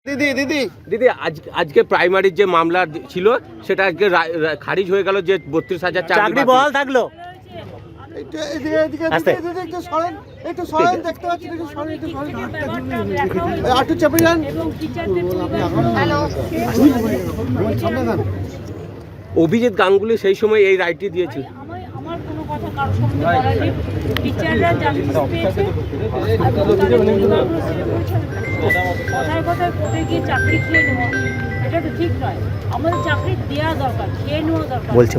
দিদি দিদি দিদি আজকে প্রাইমারির যে মামলা ছিল সেটা আজকে খারিজ হয়ে গেল যে 32,000 চাকরি বহাল থাকলো। অভিজিৎ গাঙ্গুলি সেই সময় এই রায়টি দিয়েছিল। আমার কোনো কথা কারোর সঙ্গে বলার নেই। টিচাররা জাস্টিস পেয়েছে, কথায় কথায় কোর্টে গিয়ে চাকরি খেয়ে নেওয়া এটা তো ঠিক নয়। আমাদের চাকরি দেওয়া দরকার, খেয়ে নেওয়া দরকার। বলছে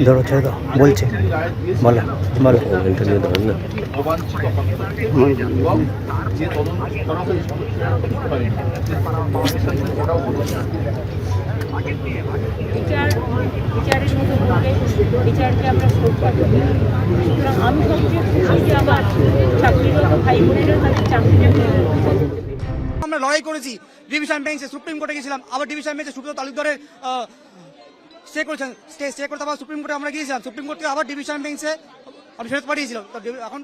ধরো ছেড়ে দাও, বলছে বলো বলো টিচারের মতো বলবে, টিচারকে আমরা শ্রদ্ধা করি। সুতরাং আমি সবচেয়ে খুশি আমার চাকরিরত ভাই বোনেরা তাদের চাকরিটা পেয়ে। আমরা লড়াই করেছি ডিভিশন বেঞ্চে, সুপ্রিম কোর্টে গেছিলাম, আবার ডিভিশন বেঞ্চে সুব্রত তালুকদারের স্টে করেছেন, স্টে করতে আবার সুপ্রিম কোর্টে আমরা গিয়েছিলাম, সুপ্রিম কোর্ট থেকে আবার ডিভিশন বেঞ্চে আমি ফেরত পাঠিয়েছিল। এখন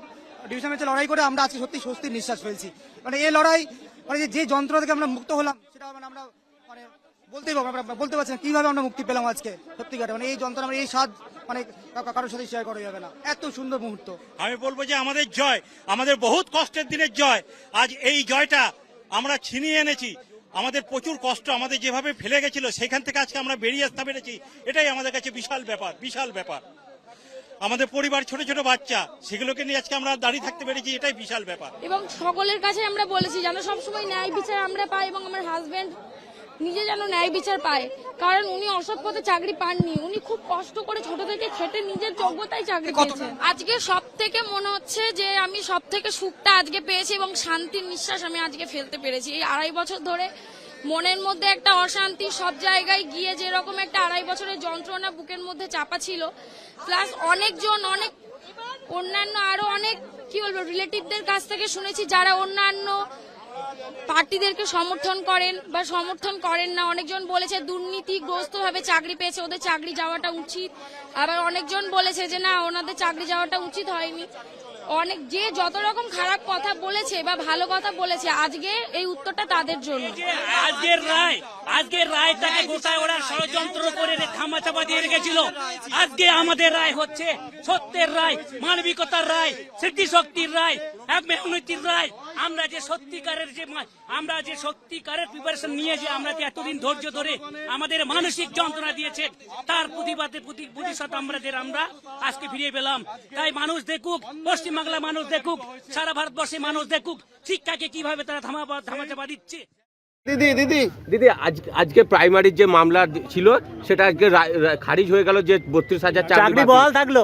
ডিভিশন বেঞ্চে লড়াই করে আমরা আজকে সত্যি স্বস্তির নিঃশ্বাস ফেলছি। মানে এই লড়াই, মানে যে যন্ত্রণা থেকে আমরা মুক্ত হলাম সেটা মানে আমরা মানে বলতেই পারবো, আমরা বলতে পারছি না কিভাবে আমরা মুক্তি পেলাম আজকে সত্যিকারে। মানে এই যন্ত্রণা, মানে এই স্বাদ মানে কারোর সাথে শেয়ার করা যাবে না, এত সুন্দর মুহূর্ত। আমি বলবো যে আমাদের জয়, আমাদের বহুত কষ্টের দিনের জয়, আজ এই জয়টা আমরা ছিনিয়ে এনেছি। আমাদের প্রচুর কষ্ট আমাদের যেভাবে ফেলে গেছিল সেখান থেকে আজকে আমরা বেরিয়ে আসতে পেরেছি, এটাই আমাদের কাছে বিশাল ব্যাপার, বিশাল ব্যাপার। আমাদের পরিবার, ছোট ছোট বাচ্চা, সেগুলোকে নিয়ে আজকে আমরা দাঁড়িয়ে থাকতে পেরেছি, এটাই বিশাল ব্যাপার। এবং সকলের কাছে আমরা বলেছি যেন সবসময় ন্যায় বিচার আমরা পাই, এবং আমার হাজবেন্ড নিজে যেন ন্যায় বিচার পায়, কারণ উনি অসৎ পথে চাকরি পাননি। উনি খুব কষ্ট করে ছোট থেকে খেটে নিজের যোগ্যতায় চাকরি পেয়েছে। আজকে সব থেকে মনে হচ্ছে যে আমি সব থেকে সুখটা আজকে পেয়েছি এবং শান্তির নিঃশ্বাস আমি আজকে ফেলতে পেরেছি। এই 2.5 বছর ধরে মনের মধ্যে একটা অশান্তি, সব জায়গায় গিয়ে যেরকম একটা 2.5 বছরের যন্ত্রণা বুকের মধ্যে চাপা ছিল, প্লাস অনেকজন অনেক অন্যান্য আরো অনেক কি বলবো রিলেটিভদের কাছ থেকে শুনেছি যারা অন্যান্য পার্টিদেরকে সমর্থন করেন বা সমর্থন করেন না। অনেকজন বলেছে দুর্নীতিগ্রস্ত ভাবে চাকরি পেয়েছে, ওদের চাকরি যাওয়াটা উচিত। আবার অনেকজন বলেছে যে না, ওনাদের চাকরি যাওয়াটা উচিত হয়নি। অনেক যে যত রকম খারাপ কথা বলেছে বা ভালো কথা বলেছে, আজকে এই উত্তরটা তাদের জন্য। আজকের রায়টাকে গোটায় ওরা ষড়যন্ত্র করে ধামাচাপা দিয়ে রেখেছিল। আজকে আমাদের রায় হচ্ছে সত্যের রায়, মানবিকতার রায়, স্মৃতিশক্তির রায়, এক মেহনতির রায়। আমরা যে সত্যিকারের প্রিপারেশন নিয়ে যে আমরা যে এতদিন ধৈর্য ধরে আমাদের মানসিক যন্ত্রণা দিয়েছে, তার প্রতিশোধ আমরা আজকে ফিরিয়ে পেলাম। তাই মানুষ দেখুক, পশ্চিমবাংলা মানুষ দেখুক, সারা ভারতবর্ষে মানুষ দেখুক শিক্ষাকে কিভাবে তারা ধামাচাপা দিচ্ছে। দিদি দিদি দিদি আজকে প্রাইমারির যে মামলা ছিল সেটা আজকে খারিজ হয়ে গেল যে 32,000 চাকরি বহাল থাকলো।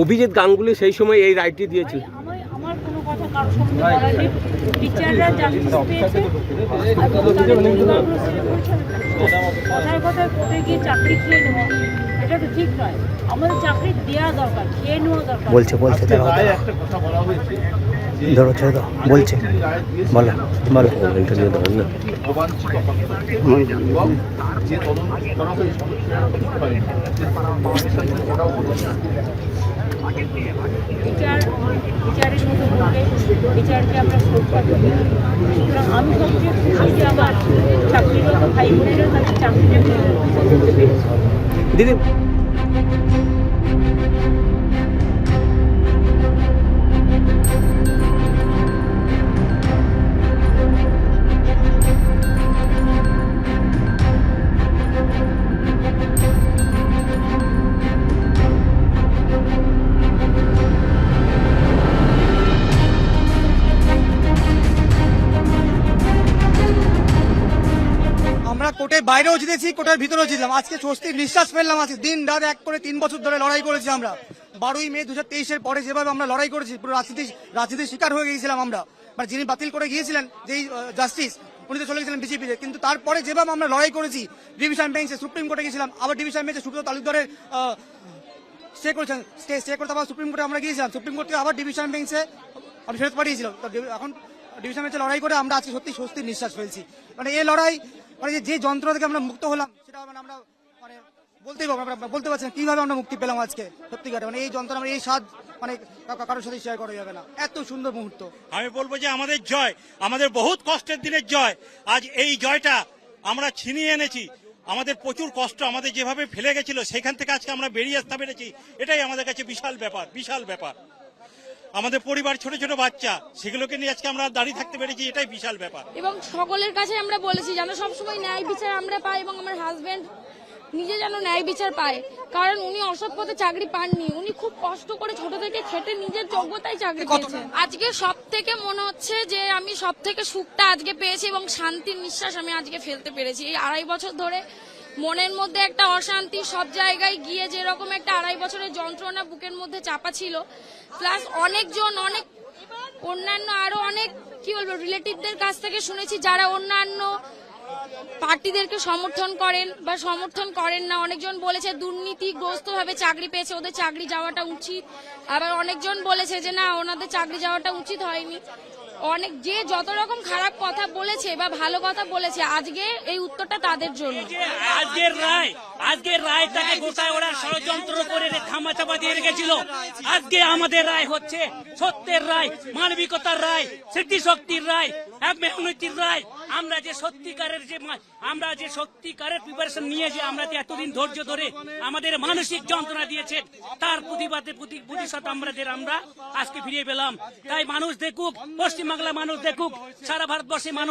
অভিজিৎ গাঙ্গুলি সেই সময় এই রায়টি দিয়েছিল। আমার কোনো কথা কারোর সঙ্গে বলার নেই। টিচাররা জাস্টিস পেয়েছে, কথায় কথায় কোর্টে গিয়ে চাকরি খেয়ে নেওয়া এটা তো ঠিক নয়। আমাদের চাকরি দেওয়া দরকার, খেয়ে নেওয়া দরকার। বলছে ধরো ছেড়ে দাও, বলছে বলো বলো টিচারের মতো বলবে, টিচারকে আমরা শ্রদ্ধা করি। সুতরাং আমি সবচেয়ে খুশি আমার চাকরিরত ভাই বোনেরা তাদের চাকরিটা পেয়ে। দিদি আমরা কোর্টের বাইরেও জিতেছি, কোর্টের ভিতরেও জিতলাম। আজকে স্বস্তির নিঃশ্বাস ফেললাম। আজকে দিন রাত এক করে 3 বছর ধরে লড়াই করেছি আমরা। 12ই মে 2023-এর পরে যেভাবে আমরা লড়াই করেছি, পুরো রাজনীতির শিকার হয়ে গিয়েছিলাম আমরা। মানে যিনি বাতিল করে গিয়েছিলেন যেই জাস্টিস, উনি তো চলে গেছিলেন বিজেপিতে, কিন্তু তারপরে যেভাবে আমরা লড়াই করেছি ডিভিশন বেঞ্চে, সুপ্রিম কোর্টে গেছিলাম, আবার ডিভিশন বেঞ্চে সুব্রত তালুকদারের স্টে করেছেন, স্টে করতে আবার সুপ্রিম কোর্টে আমরা গিয়েছিলাম, সুপ্রিম কোর্ট থেকে আবার ডিভিশন বেঞ্চে আমি ফেরত পাঠিয়েছিল। এখন ডিভিশন বেঞ্চে লড়াই করে আমরা আজকে সত্যি স্বস্তির নিঃশ্বাস ফেলছি। মানে এই লড়াই, মানে যে যন্ত্রণা থেকে আমরা মুক্ত হলাম সেটা মানে আমরা মানে বলতেই পারবো, আমরা বলতে পারছি না কিভাবে আমরা মুক্তি পেলাম আজকে। সত্যিকারে মানে এই যন্ত্রণা, মানে এই স্বাদ মানে কারোর সাথে শেয়ার করা যাবে না, এত সুন্দর মুহূর্ত। আমি বলবো যে আমাদের জয়, আমাদের বহুত কষ্টের দিনের জয়, আজ এই জয়টা আমরা ছিনিয়ে এনেছি। আমাদের প্রচুর কষ্ট আমাদের যেভাবে ফেলে গেছিল সেখান থেকে আজকে আমরা বেরিয়ে আসতে পেরেছি, এটাই আমাদের কাছে বিশাল ব্যাপার, বিশাল ব্যাপার। আমাদের পরিবার, ছোট ছোট বাচ্চা, সেগুলোকে নিয়ে আজকে আমরা দাঁড়িয়ে থাকতে পেরেছি, এটাই বিশাল ব্যাপার। এবং সকলের কাছে আমরা বলেছি যেন সবসময় ন্যায় বিচার আমরা পাই এবং আমার হাজবেন্ড নিজে যেন ন্যায় বিচার পায়, কারণ উনি অসৎ পথে চাকরি পাননি, উনি খুব কষ্ট করে ছোট থেকে খেটে নিজের যোগ্যতায় চাকরি পেয়েছেন। আজকে সব থেকে মনে হচ্ছে যে আমি সব থেকে সুখটা আজকে পেয়েছি এবং শান্তির নিঃশ্বাস আমি আজকে ফেলতে পেরেছি। এই 2.5 বছর ধরে মনের মধ্যে একটা অশান্তি, সব জায়গায় গিয়ে যেরকম একটা 2.5 বছরের যন্ত্রণা বুকের মধ্যে চাপা ছিল, প্লাস অনেকজন অনেক অন্যান্য আরো অনেক কি বলবো রিলেটিভদের কাছ থেকে শুনেছি যারা অন্যান্য পার্টিদেরকে সমর্থন করেন বা সমর্থন করেন না। অনেকজন বলেছে দুর্নীতিগ্রস্ত ভাবে চাকরি পেয়েছে, ওদের চাকরি যাওয়াটা উচিত। আবার অনেকজন বলেছে যে না, ওনাদের চাকরি যাওয়াটা উচিত হয়নি। অনেক যে যত রকম খারাপ কথা বলেছে বা ভালো কথা বলেছে, আজকে এই উত্তরটা তাদের জন্য। আজকের রায়টাকে গোটায় ওরা ষড়যন্ত্র করে ধামাচাপা দিয়ে রেখেছিল। আজকে আমাদের রায় হচ্ছে সত্যের রায়, মানবিকতার রায়, স্মৃতিশক্তির রায়, মেহনতির রায়। আমরা যে সত্যিকারের প্রিপারেশন নিয়ে যে আমরা যে এতদিন ধৈর্য ধরে আমাদের মানসিক যন্ত্রণা দিয়েছে, তার প্রতিশোধ আমরা আজকে ফিরিয়ে পেলাম। তাই মানুষ দেখুক, পশ্চিমবাংলা মানুষ দেখুক, সারা ভারতবর্ষে মানুষ